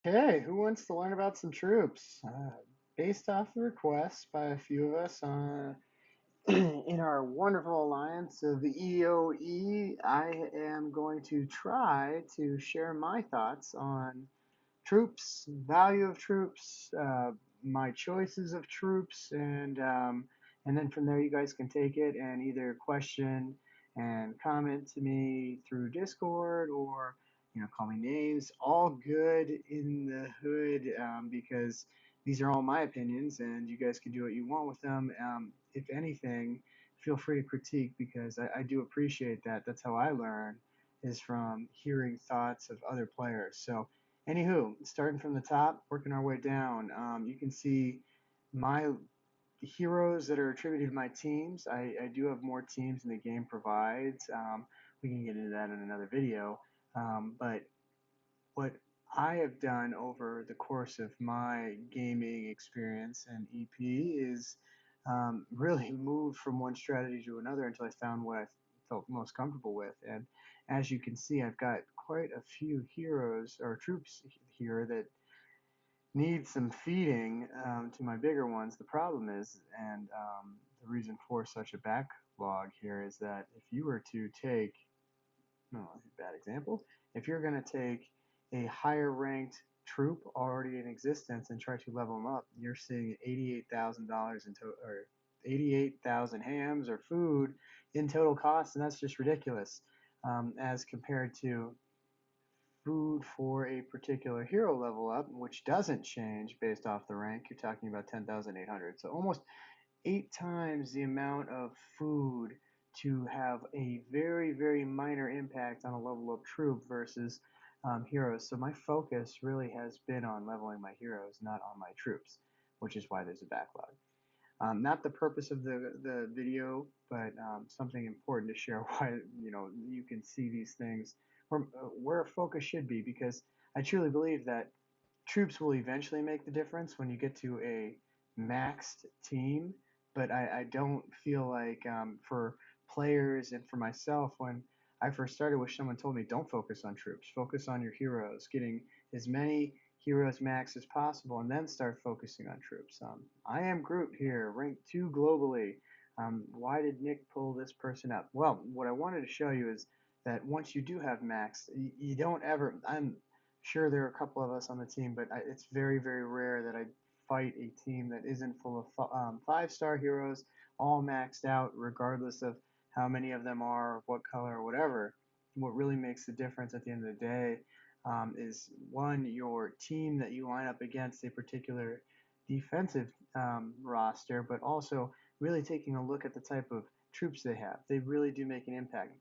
Hey, who wants to learn about some troops? Based off the request by a few of us in our wonderful alliance of the EOE, I am going to try to share my thoughts on troops, value of troops, my choices of troops, and then from there you guys can take it and either question and comment to me through Discord or call me names. All good in the hood because these are all my opinions and you guys can do what you want with them. If anything, feel free to critique because I do appreciate that. That's how I learn is from hearing thoughts of other players. So anywho, starting from the top, working our way down, you can see my heroes that are attributed to my teams. I do have more teams than the game provides. We can get into that in another video. But what I have done over the course of my gaming experience and EP is really moved from one strategy to another until I found what I felt most comfortable with. And as you can see, I've got quite a few heroes or troops here that need some feeding to my bigger ones. The problem is, and the reason for such a backlog here is that if you were to take, no, bad example, if you're going to take a higher ranked troop already in existence and try to level them up, you're seeing $88,000 in total, or 88,000 hams or food in total cost, and that's just ridiculous as compared to food for a particular hero level up, which doesn't change based off the rank. You're talking about 10,800. So almost 8 times the amount of food to have a very, very minor impact on a level up troop versus heroes. So my focus really has been on leveling my heroes, not on my troops, which is why there's a backlog. Not the purpose of the video, but something important to share why you can see these things where focus should be, because I truly believe that troops will eventually make the difference when you get to a maxed team. But I don't feel like for players and for myself, when I first started, wish someone told me don't focus on troops, focus on your heroes, getting as many heroes max as possible, and then start focusing on troops. I am Groot here, ranked 2 globally. Why did Nick pull this person up? Well, what I wanted to show you is that once you do have max, you don't ever. I'm sure there are a couple of us on the team, but it's very, very rare that I fight a team that isn't full of 5-star heroes, all maxed out, regardless of how many of them are, what color, or whatever. What really makes the difference at the end of the day is one, your team that you line up against a particular defensive roster, but also really taking a look at the type of troops they have. They really do make an impact.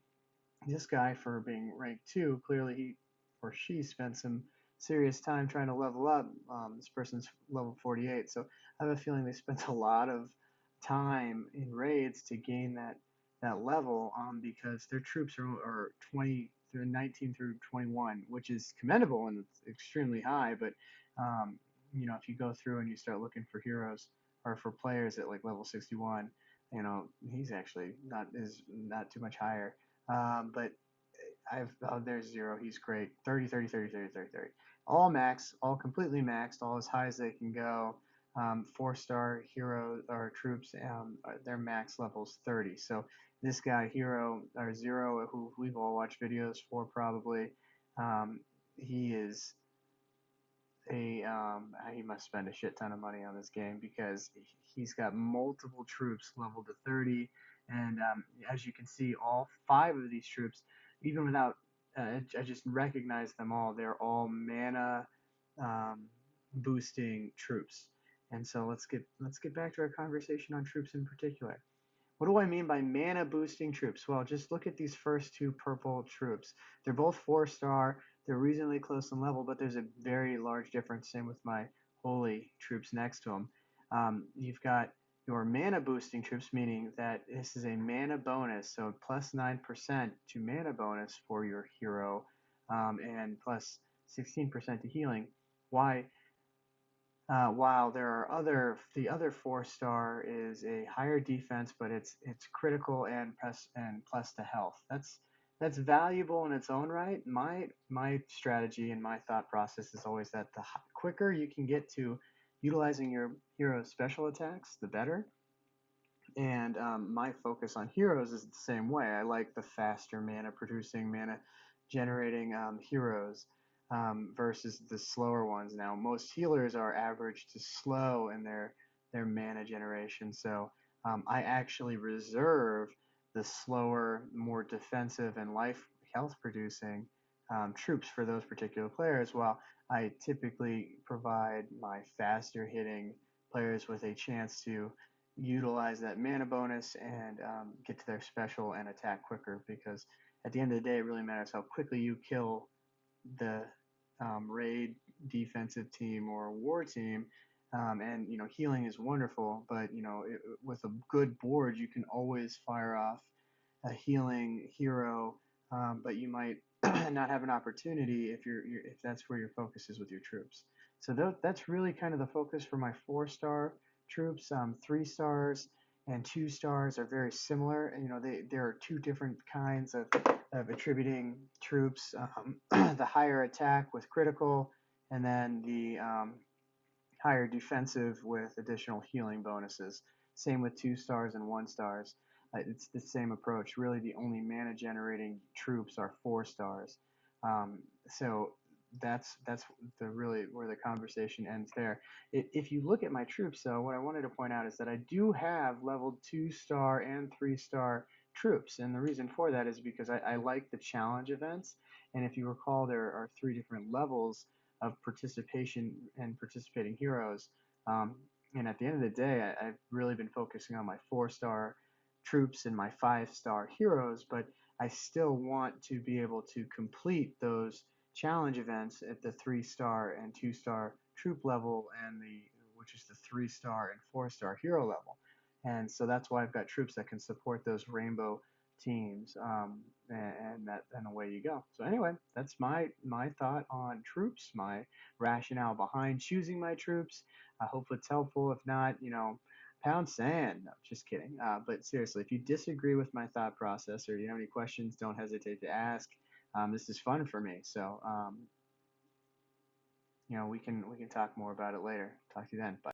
This guy, for being ranked 2, clearly he or she spent some serious time trying to level up. This person's level 48, so I have a feeling they spent a lot of time in raids to gain that level because their troops are 20 through 19 through 21, which is commendable and it's extremely high. But if you go through and you start looking for heroes or for players at like level 61, he's actually not too much higher. But there's zero. He's great. 30, 30, 30, 30, 30, 30. All max, all completely maxed, all as high as they can go. 4-star hero or troops, their max level's 30. So this guy, hero or zero, who we've all watched videos for probably, he is he must spend a shit ton of money on this game because he's got multiple troops leveled to 30, and as you can see, all 5 of these troops, even without, I just recognize them all. They're all mana um, boosting troops, and so let's get back to our conversation on troops in particular. What do I mean by mana boosting troops? Well, just look at these first 2 purple troops. They're both 4-star. They're reasonably close in level, but there's a very large difference. Same with my holy troops next to them. You've got your mana boosting troops, meaning that this is a mana bonus, so plus 9% to mana bonus for your hero, and plus 16% to healing. Why? While the other 4-star is a higher defense, but it's critical and plus to health. that's valuable in its own right. My strategy and my thought process is always that the quicker you can get to utilizing your hero's special attacks, the better. And my focus on heroes is the same way. I like the faster mana producing, mana generating heroes versus the slower ones. Now, most healers are average to slow in their mana generation, so I actually reserve the slower, more defensive and life health producing troops for those particular players, while I typically provide my faster hitting players with a chance to utilize that mana bonus and get to their special and attack quicker, because at the end of the day, it really matters how quickly you kill the raid defensive team or war team. And healing is wonderful, but with a good board, you can always fire off a healing hero, but you might not have an opportunity if that's where your focus is with your troops. So that's really kind of the focus for my 4-star troops. 3 stars and 2 stars are very similar. There are two different kinds of attributing troops. The higher attack with critical, and then the higher defensive with additional healing bonuses. Same with 2 stars and 1 stars. It's the same approach. Really, the only mana generating troops are 4 stars. So that's the really where the conversation ends there. If you look at my troops, though, what I wanted to point out is that I do have leveled 2-star and 3-star troops, and the reason for that is because I like the challenge events. And if you recall, there are 3 different levels of participation and participating heroes. Um, and at the end of the day, I've really been focusing on my 4-star troops and my 5-star heroes, but I still want to be able to complete those challenge events at the 3-star and 2-star troop level, and which is the 3-star and 4-star hero level. And so that's why I've got troops that can support those rainbow teams, and away you go. So anyway, that's my thought on troops, my rationale behind choosing my troops. I hope it's helpful. If not, pound sand. No, just kidding. But seriously, if you disagree with my thought process or you have any questions, don't hesitate to ask. This is fun for me, so we can talk more about it later. Talk to you then. Bye.